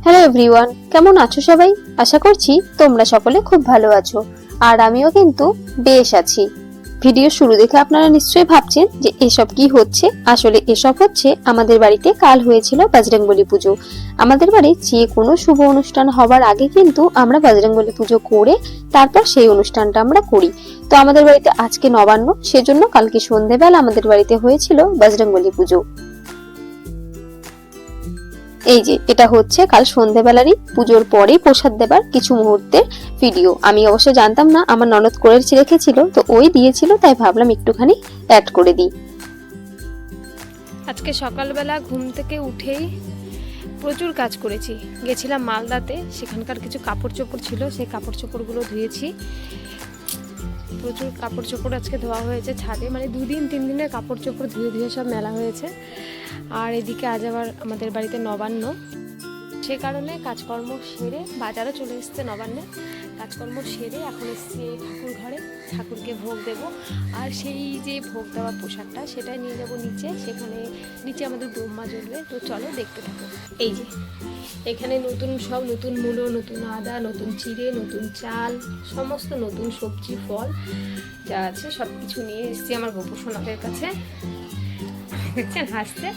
Hello everyone, কেমন আছো সবাই? আশা করছি তোমরা সকলে খুব ভালো আছো, আর আমিও কিন্তু বেশ আছি। ভিডিও শুরু দেখে আপনারা নিশ্চয়ই ভাবছেন যে এসব কি হচ্ছে। আসলে এসব হচ্ছে আমাদের বাড়িতে কাল হয়েছিল বজরংবলী পুজো। আমাদের বাড়ি যে কোনো শুভ অনুষ্ঠান হবার আগে কিন্তু আমরা বজরংবলী পুজো করে তারপর সেই অনুষ্ঠানটা আমরা করি। তো আমাদের বাড়িতে আজকে নবান্ন, সেজন্য কালকে সন্ধ্যেবেলা আমাদের বাড়িতে হয়েছিল বজরংবলী পুজো। এই যে এটা হচ্ছে কাল সন্ধ্যেবেলারই পুজোর পরে প্রসাদ দেবার কিছু মুহূর্তের ভিডিও। আমি অবশ্য জানতাম না, আমার ননদ করে রেখেছিল, তো ওই দিয়েছিল, তাই ভাবলাম একটুখানি অ্যাড করে দিই। আজকে সকালবেলা ঘুম থেকে উঠেই প্রচুর কাজ করেছি। গেছিলাম মালদাতে, সেখানকার কিছু কাপড় চোপড় ছিল, সেই কাপড় চোপড়গুলো ধুয়েছি। প্রচুর কাপড় চোপড় আজকে ধোয়া হয়েছে ছাদে, মানে 2-3 দিনের কাপড় চোপড় ধুয়ে ধুয়ে সব মেলা হয়েছে। আর এদিকে আজ আবার আমাদের বাড়িতে নবান্ন, সে কারণে কাজকর্ম সেরে বাজারও চলে এসছে। নবান্নে কাজকর্ম সেরে এখন এসছি ঠাকুর ঘরে, ঠাকুরকে ভোগ দেব। আর সেই যে ভোগ দেওয়া পোশাকটা সেটাই নিয়ে যাব নিচে, সেখানে নিচে আমাদের ব্রহ্মা জ্বলবে। তো চলো দেখতে থাকো। এই যে এখানে নতুন সব, নতুন মূলো, নতুন আদা, নতুন চিড়ে, নতুন চাল, সমস্ত নতুন সবজি ফল যা আছে সব কিছু নিয়ে এসছি আমার গোপুসোনাদের কাছে। দেখছেন হাসতে।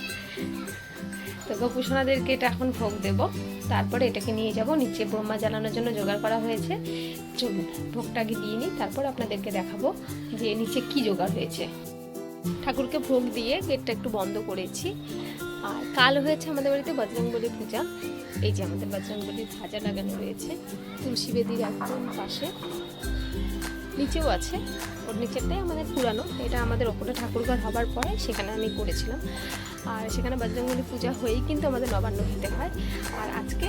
তো গোপুসোনাদেরকে এটা এখন ভোগ দেব, তারপরে এটাকে নিয়ে যাব নিচে ব্রহ্মা জ্বালানোর জন্য জোগাড় করা হয়েছে। চলুন ভোগটা আগে দিয়ে নিই, তারপর আপনাদেরকে দেখাবো যে নিচে কি জোগাড় হয়েছে। ঠাকুরকে ভোগ দিয়ে গেটটা একটু বন্ধ করেছি। আর কাল হয়েছে আমাদের বাড়িতে বজরংবলী পূজা। এই যে আমাদের বজরংবলীর ধ্বজা লাগানো রয়েছে তুলসী বেদির একদম পাশে, নিচেও আছে। ওর নিচেরটাই আমাদের পুরানো, এটা আমাদের ওপরে ঠাকুরঘর হবার পরে সেখানে আমি করেছিলাম। আর সেখানে বজরংবলী পূজা হয়েই কিন্তু আমাদের নবান্ন খেতে হয়। আর আজকে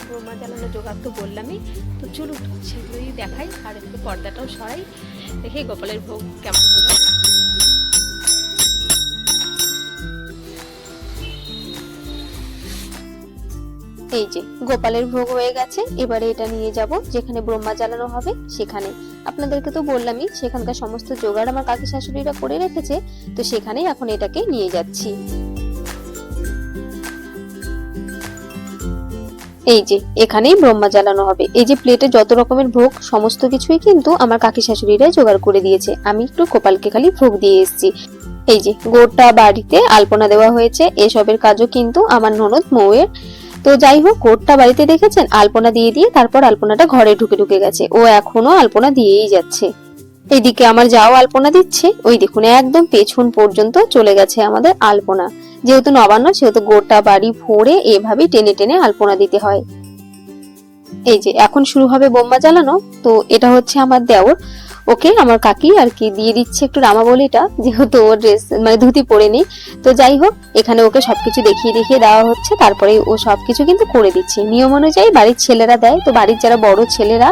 ব্রহ্মা জ্বালানো জোগাড় তো বললামই, তো চলুন সেগুলোই দেখাই। আর একটু পর্দাটাও সরাই, দেখি গোপালের ভোগ কেমন হলো। এই যে গোপালের ভোগ হয়ে গেছে, এবারে এটা নিয়ে যাব যেখানে ব্রহ্মা জ্বালানো হবে সেখানে। আপনাদেরকে তো বললামই সেখানকার সমস্ত জোগাড় আমার কাকি শাশুড়িরা করে রেখেছে, তো সেখানেই এখন এটাকে নিয়ে যাচ্ছি। এই যে এখানেই ব্রহ্মা জ্বালানো হবে। এই যে প্লেটে যত রকমের ভোগ সমস্ত কিছুই কিন্তু আমার কাকি শাশুড়িরা জোগাড় করে দিয়েছে, আমি একটু গোপালকে খালি ভোগ দিয়ে এসেছি। এই যে গোটা বাড়িতে আলপনা দেওয়া হয়েছে, এসবের কাজও কিন্তু আমার ননদ মৌয়ের। তো যাই হোক, গোটা বাড়িতে দেখেছেন আলপনা দিয়ে দিয়ে তারপর আলপনাটা ঘরে ঢুকে ঢুকে গেছে, ও এখনো আলপনা দিয়েই যাচ্ছে। এইদিকে আমার যাও আলপনা দিচ্ছে, ওই দেখুন একদম পেছন পর্যন্ত চলে গেছে আমাদের আলপনা। যেহেতু নবান্ন সেহেতু গোটা বাড়ি ভরে এভাবেই টেনে টেনে আলপনা দিতে হয়। এই যে এখন শুরু হবে বোম্বা জ্বালানো। তো এটা হচ্ছে আমার দেওর, ওকে আমার কাকি আর কি দিয়ে দিচ্ছে একটু রামাবলিটা, যেহেতু ওর ড্রেস মানে ধুতি পরে নেই। তো যাই হোক, এখানে ওকে সবকিছু দেখিয়ে দেখিয়ে দেওয়া হচ্ছে, তারপরে ও সবকিছু কিন্তু করে দিচ্ছে নিয়ম অনুযায়ী। বাড়ির ছেলেরা দেয়, তো বাড়ির যারা বড় ছেলেরা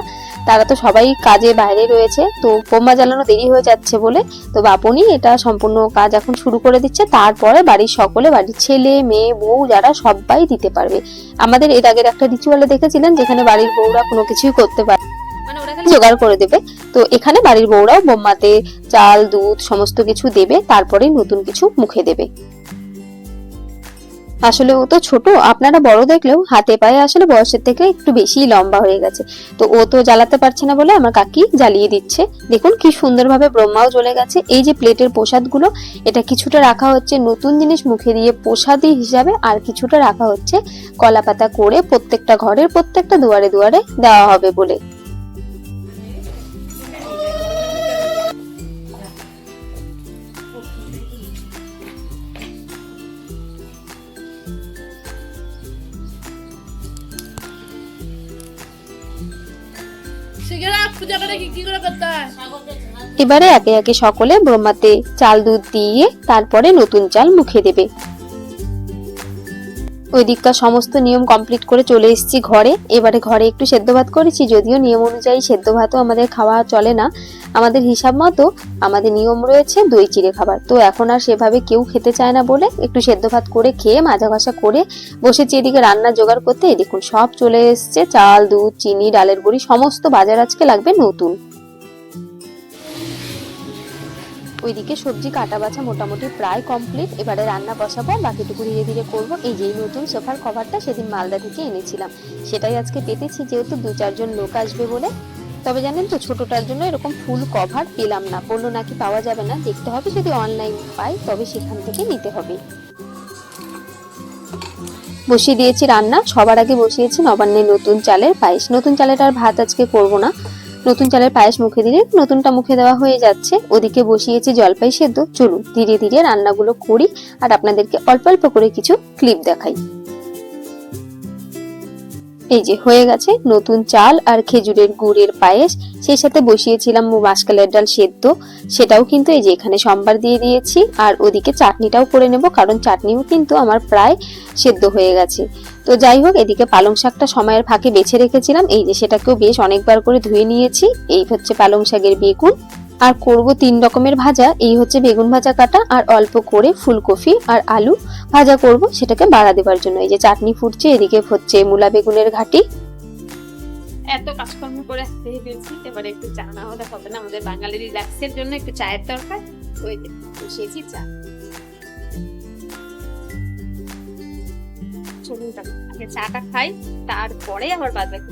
তারা তো সবাই কাজে বাইরে রয়েছে, তো বোম্বা জ্বালানো দেরি হয়ে যাচ্ছে বলে তো বাপনই এটা সম্পূর্ণ কাজ এখন শুরু করে দিচ্ছে। তারপরে বাড়ির সকলে, বাড়ির ছেলে মেয়ে বউ যারা সবাই দিতে পারবে। আমাদের এর আগের একটা রিচুয়ালে দেখেছিলেন যেখানে বাড়ির বউরা কোনো কিছুই করতে পারে, মানে ওরা খালি জোগাড় করে দেবে। তো এখানে বাড়ির বউরাও বোম্মাতে চাল দুধ সমস্ত কিছু দেবে, তারপরে নতুন কিছু মুখে দেবে। আসলে ও তো ছোট, আপনারা বড় দেখলেও হাতে পায়ে আসলে বয়সের থেকে একটু বেশি লম্বা হয়ে গেছে। তো ও তো জ্বালাতে পারছে না বলে আমার কাকি জ্বালিয়ে দিচ্ছে। দেখুন কি সুন্দরভাবে ব্রহ্মাও জ্বলে গেছে। এই যে প্লেটের প্রসাদগুলো, এটা কিছুটা রাখা হচ্ছে নতুন জিনিস মুখে দিয়ে প্রসাদী হিসাবে, আর কিছুটা রাখা হচ্ছে কলা পাতা করে প্রত্যেকটা ঘরের প্রত্যেকটা দুয়ারে দুয়ারে দেওয়া হবে বলে। এবারে একে একে সকলে ব্রহ্মাতে চাল দুধ দিয়ে তারপরে নতুন চাল মুখে দেবে। ওই দিককার সমস্ত নিয়ম কমপ্লিট করে চলে এসেছি ঘরে। এবারে ঘরে একটু সেদ্ধ ভাত করেছি, যদিও নিয়ম অনুযায়ী সেদ্ধ ভাতও আমাদের খাওয়া চলে না। আমাদের হিসাব মতো আমাদের নিয়ম রয়েছে দই চিড়ে খাবার। তো এখন আর সেভাবে কেউ খেতে চায় না বলে একটু সেদ্ধ ভাত করে খেয়ে মাজা ঘষা করে বসেছি এদিকে রান্না জোগাড় করতে। এই দেখুন সব চলে এসছে, চাল দুধ চিনি ডালের বড়ি সমস্ত বাজার আজকে লাগবে নতুন। ওইদিকে সবজি কাটা বাছা মোটামুটি প্রায় কমপ্লিট। এবারে রান্না বসাবো, বাকিটুকু ধীরে ধীরে করবো। এই যে নতুন সোফার কভারটা সেদিন মালদা থেকে এনেছিলাম, সেটাই আজকে পেতেছি, যেহেতু 2-4 জন লোক আসবে বলে। তবে জানেন তো, ছোটটার জন্য এরকম ফুল কভার পেলাম না, বললো নাকি পাওয়া যাবে না, দেখতে হবে, যদি অনলাইন পাই তবে সেখান থেকে নিতে হবে। বসিয়ে দিয়েছি রান্না। সবার আগে বসিয়েছি নবান্নের নতুন চালের পায়েস। নতুন চালের আর ভাত আজকে করব না, নতুন চালের পায়েস মুখে দিলে নতুনটা মুখে দেওয়া হয়ে যাচ্ছে। ওদিকে বসিয়েছি জলপাই সেদ্ধ। চলুন ধীরে ধীরে রান্নাগুলো করি আর আপনাদেরকে অল্প অল্প করে কিছু ক্লিপ দেখাই। এই যে হয়ে গেছে নতুন চাল আর খেজুরের গুড়ের পায়েস, সেই সাথে বসিয়েছিলাম মাসকালের ডাল সেদ্ধ, সেটাও কিন্তু এই যে এখানে সম্বার দিয়ে দিয়েছি। আর ওদিকে চাটনিটাও করে নেব, কারণ চাটনিও কিন্তু আমার প্রায় সেদ্ধ হয়ে গেছে। তো যাই হোক, এদিকে পালং শাকটা সময়ের ফাঁকে বেছে রেখেছিলাম, এই যে সেটাকেও বেশ অনেকবার করে ধুয়ে নিয়েছি। এই হচ্ছে পালং শাকের বেগুন, আর করব 3 রকমের ভাজা। এই হচ্ছে বেগুন ভাজা কাটা, আর অল্প করে ফুলকপি আর আলু ভাজা করব, সেটাকে বাড়া দেওয়ার জন্য। এই যে চাটনি ফুটছে, এদিকে হচ্ছে মূলা বেগুনের ঘাটি। এত কাজকর্ম করে ফেলছি, এবারে একটু চা না হলে হবে না, আমাদের বাঙালির রিল্যাক্সের জন্য একটু চায়ের দরকার। ওই যে বসিয়েছি চা। চলুন আগে চাটা খাই, তারপরে আবার বাদ বাকি।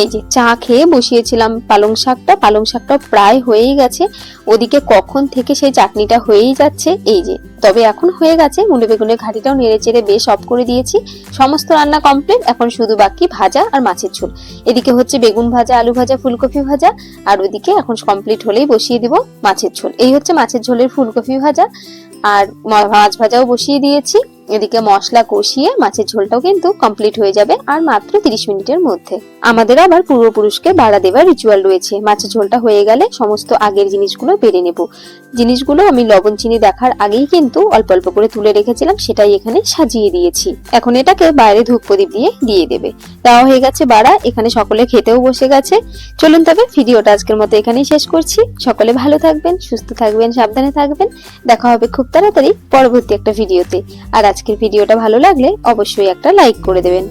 এই যে চা খেয়ে বসিয়েছিলাম পালং শাকটা, পালং শাকটা প্রায় হয়েই গেছে। ওদিকে কখন থেকে সেই চাটনিটা হয়েই যাচ্ছে। এই যে তবে এখন হয়ে গেছে। মূলো বেগুনের ঘাটিটাও নেড়ে চেড়ে বেশ অফ করে দিয়েছি। সমস্ত রান্না কমপ্লিট, এখন শুধু বাকি ভাজা আর মাছের ঝোল। এদিকে হচ্ছে বেগুন ভাজা, আলু ভাজা, ফুলকপি ভাজা, আর ওদিকে এখন কমপ্লিট হলেই বসিয়ে দিব মাছের ঝোল। এই হচ্ছে মাছের ঝোলের ফুলকপি ভাজা, আর মাছ ভাজাও বসিয়ে দিয়েছি। এদিকে মশলা কষিয়ে মাছের ঝোলটাও কিন্তু কমপ্লিট হয়ে যাবে আর মাত্র 30 মিনিটের মধ্যে। আমাদের আবার পূর্বপুরুষকে বাড়া দেওয়ার রিচুয়াল রয়েছে। মাছের ঝোলটা হয়ে গেলে সমস্ত আগের জিনিসগুলো বেড়ে নেব। জিনিসগুলো আমি লবণ চিনি দেখার আগেই কিন্তু অল্প অল্প করে তুলে রেখেছিলাম, সেটাই এখানে সাজিয়ে দিয়েছি। এখন এটাকে বাইরে ধূপ প্রদীপ দিয়ে দেবে। দেওয়া হয়ে গেছে বাড়া, এখানে সকলে খেতেও বসে গেছে। চলুন তবে ভিডিওটা আজকের মতো এখানেই শেষ করছি। সকলে ভালো থাকবেন, সুস্থ থাকবেন, সাবধানে থাকবেন। দেখা হবে খুব তাড়াতাড়ি পরবর্তী একটা ভিডিওতে। আর আজকের ভিডিওটা ভালো লাগলে অবশ্যই একটা লাইক করে দেবেন।